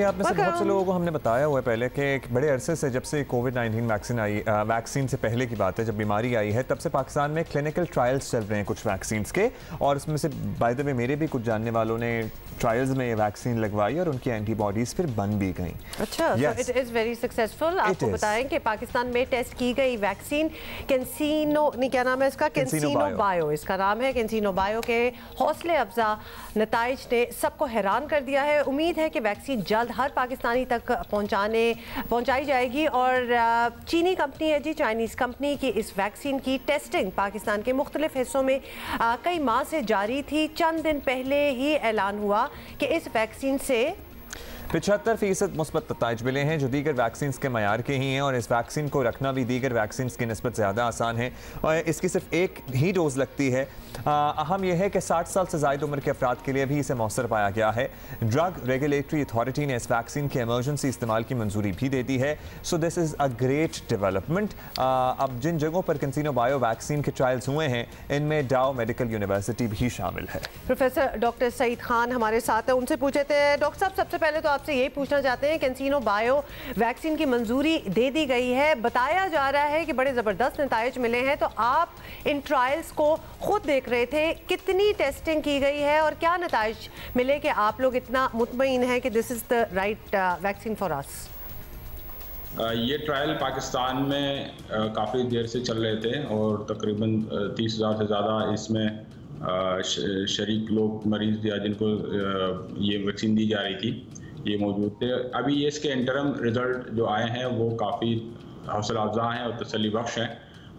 आप में से बहुत से लोगों को हमने बताया हुआ है पहले कि एक बड़े अरसे से, जब से कोविड-19 वैक्सीन से पहले की बात है, जब बीमारी आई है, तब से पाकिस्तान में क्लिनिकल ट्रायल्स चल रहे हैं कुछ वैक्सीन के, और उसमें से बाय द वे मेरे भी कुछ जानने वालों ने ट्रायल्स में ये वैक्सीन लगवाई और उनकी एंटीबॉडीज फिर बन भी गई। अच्छा, इट इज़ वेरी सक्सेसफुल। आपको बताएं कि पाकिस्तान में टेस्ट की गई वैक्सीन कैंसिनो, नहीं क्या नाम है इसका, कैंसिनो बायो इसका नाम है। कैंसिनो बायो के हौसले अफजा नताइज ने सबको हैरान कर दिया है। उम्मीद है कि वैक्सीन जल्द हर पाकिस्तानी तक पहुंचाई जाएगी। और चीनी कंपनी है जी, चाइनीज़ कंपनी की इस वैक्सीन की टेस्टिंग पाकिस्तान के मुख्तलिफ हिस्सों में कई माह से जारी थी। चंद दिन पहले ही ऐलान हुआ कि इस वैक्सीन से 75% मुस्बत नताइज मिले हैं जो दीगर वैक्सीन के मयार के ही हैं, और इस वैक्सीन को रखना भी दीगर वैक्सीन की निस्बत ज़्यादा आसान है और इसकी सिर्फ एक ही डोज लगती है। अहम यह है कि 60 साल से ज़ायद उम्र के अफराद के लिए भी इसे मौसर पाया गया है। ड्रग रेगुलेटरी अथॉरिटी ने इस वैक्सीन के एमरजेंसी इस्तेमाल की मंजूरी भी दे दी है। So this is a great development. अब जिन जगहों पर कैंसिनो बायो वैक्सीन के ट्रायल्स हुए हैं, इनमें डाउ मेडिकल यूनिवर्सिटी भी शामिल है। प्रोफेसर डॉक्टर सईद खान हमारे साथ हैं, उनसे पूछे थे। डॉक्टर साहब, सबसे पहले तो आपसे यही पूछना चाहते हैं, कैंसिनो बायो वैक्सीन की मंजूरी दे दी गई है, बताया जा रहा है कि बड़े ज़बरदस्त नताइज मिले हैं, तो आप इन ट्रायल्स को खुद देख रहे थे, कितनी टेस्टिंग की गई है और क्या नताइज मिले कि आप लोग इतना मुतमईन हैं कि this is the right vaccine for us? ये ट्रायल पाकिस्तान में काफ़ी देर से चल रहे थे और तकरीबन 30,000 से ज़्यादा इसमें शरीक लोग, मरीज़ या जिनको ये वैक्सीन दी जा रही थी, ये मौजूद थे। अभी ये इसके इंटरम रिज़ल्ट जो आए हैं वो काफ़ी हौसला अफजा हैं और तसल्ली बख्श हैं,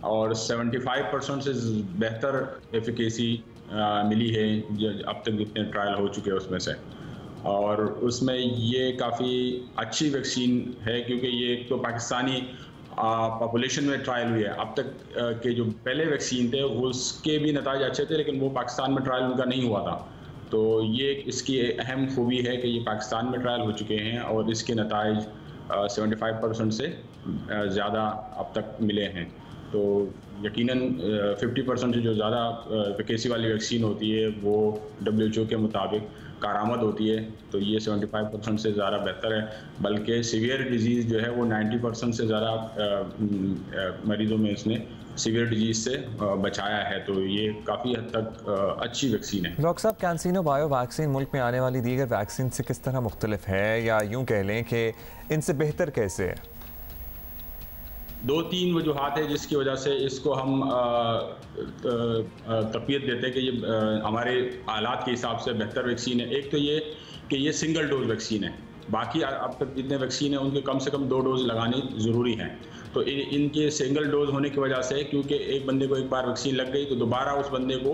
और 75% से बेहतर एफिकेसी मिली है अब तक जितने ट्रायल हो चुके हैं उसमें से। और उसमें ये काफ़ी अच्छी वैक्सीन है क्योंकि ये एक तो पाकिस्तानी पॉपुलेशन में ट्रायल हुई है। अब तक के जो पहले वैक्सीन थे उसके भी नताज अच्छे थे, लेकिन वो पाकिस्तान में ट्रायल उनका नहीं हुआ था। तो ये इसकी अहम खूबी है कि ये पाकिस्तान में ट्रायल हो चुके हैं और इसके नताइज 75% से ज़्यादा अब तक मिले हैं। तो यकीनन 50% से जो ज़्यादा एफिकेसी वाली वैक्सीन होती है वो WHO के मुताबिक कारामद होती है, तो ये 75% से ज़्यादा बेहतर है। बल्कि सीवियर डिजीज़ जो है वो 90% से ज़्यादा मरीज़ों में इसने सीवियर डिजीज़ से बचाया है, तो ये काफ़ी हद तक अच्छी वैक्सीन है। डॉक्टर साहब, कैंसिनो बायो वैक्सीन मुल्क में आने वाली दीगर वैक्सीन से किस तरह मुख्तलिफ है, या यूँ कह लें कि इनसे बेहतर कैसे है? 2-3 वजूहात है जिसकी वजह से इसको हम तक़वियत देते हैं कि ये हमारे हालात के हिसाब से बेहतर वैक्सीन है। एक तो ये कि ये सिंगल डोज वैक्सीन है, बाकी अब तक जितने वैक्सीन हैं उनके कम से कम 2 डोज लगानी ज़रूरी हैं। तो इनके सिंगल डोज होने की वजह से, क्योंकि एक बंदे को एक बार वैक्सीन लग गई तो दोबारा उस बंदे को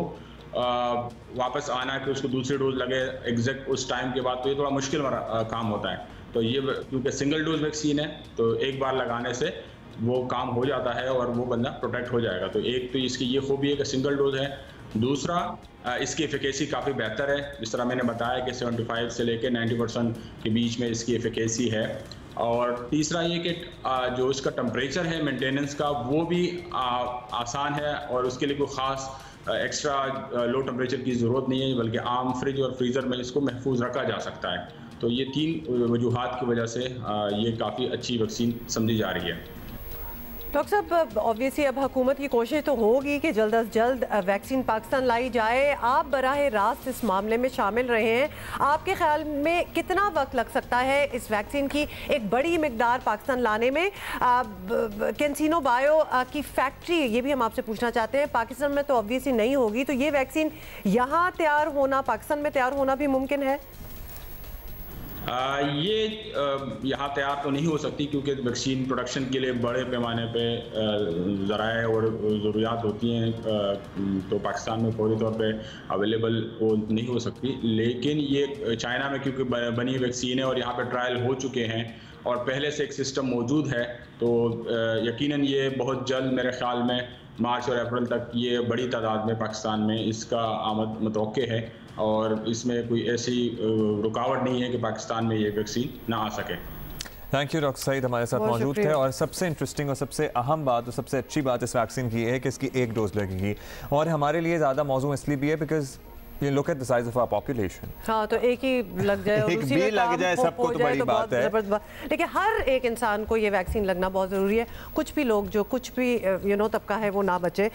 वापस आना कि उसको दूसरी डोज लगे एग्जैक्ट उस टाइम के बाद, तो ये थोड़ा मुश्किल काम होता है। तो ये क्योंकि सिंगल डोज वैक्सीन है तो एक बार लगाने से वो काम हो जाता है और वो बंदा प्रोटेक्ट हो जाएगा। तो एक तो इसकी ये खूबी है कि सिंगल डोज है। दूसरा, इसकी एफिकेसी काफ़ी बेहतर है, जिस तरह मैंने बताया कि 75 से लेकर 90% के बीच में इसकी एफिकेसी है। और तीसरा ये कि जो इसका टेम्परेचर है मेंटेनेंस का वो भी आसान है, और उसके लिए कोई ख़ास एक्स्ट्रा लो टेम्परेचर की ज़रूरत नहीं है, बल्कि आम फ्रिज और फ्रीज़र में इसको महफूज रखा जा सकता है। तो ये 3 वजूहात की वजह से ये काफ़ी अच्छी वैक्सीन समझी जा रही है। डॉक्टर साहब, ऑब्वियसली अब हुकूमत की कोशिश तो होगी कि जल्द अज जल्द वैक्सीन पाकिस्तान लाई जाए। आप बराह रास्त इस मामले में शामिल रहे हैं, आपके ख्याल में कितना वक्त लग सकता है इस वैक्सीन की एक बड़ी मिकदार पाकिस्तान लाने में? कैंसिनो बायो की फैक्ट्री, ये भी हम आपसे पूछना चाहते हैं, पाकिस्तान में तो ऑब्वियसली नहीं होगी, तो ये वैक्सीन यहाँ तैयार होना, पाकिस्तान में तैयार होना भी मुमकिन है? ये यहाँ तैयार तो नहीं हो सकती क्योंकि वैक्सीन प्रोडक्शन के लिए बड़े पैमाने पे ज़राए और ज़रूरियात होती हैं, तो पाकिस्तान में फौरी तौर पे अवेलेबल वो नहीं हो सकती। लेकिन ये चाइना में क्योंकि बनी वैक्सीन है और यहाँ पे ट्रायल हो चुके हैं और पहले से एक सिस्टम मौजूद है, तो यकीनन ये बहुत जल्द मेरे ख्याल में मार्च और अप्रैल तक ये बड़ी तादाद में पाकिस्तान में इसका आमद मुतवक्के है, और इसमें कोई ऐसी रुकावट नहीं है कि पाकिस्तान में ये वैक्सीन ना आ सके। थैंक यू डॉक्टर सईद हमारे साथ मौजूद थे। और सबसे इंटरेस्टिंग और सबसे अहम बात और सबसे अच्छी बात इस वैक्सीन की है कि इसकी एक डोज लगेगी, और हमारे लिए ज़्यादा मौजू इसलिए भी है because You look at the size of our population. हाँ, तो एक ही लग जाए और उसी में लग जाए सबको तो बड़ी बात है। लेकिन हर एक इंसान को ये वैक्सीन लगना बहुत ज़रूरी है। कुछ भी लोग जो कुछ भी तबका है वो ना बचे।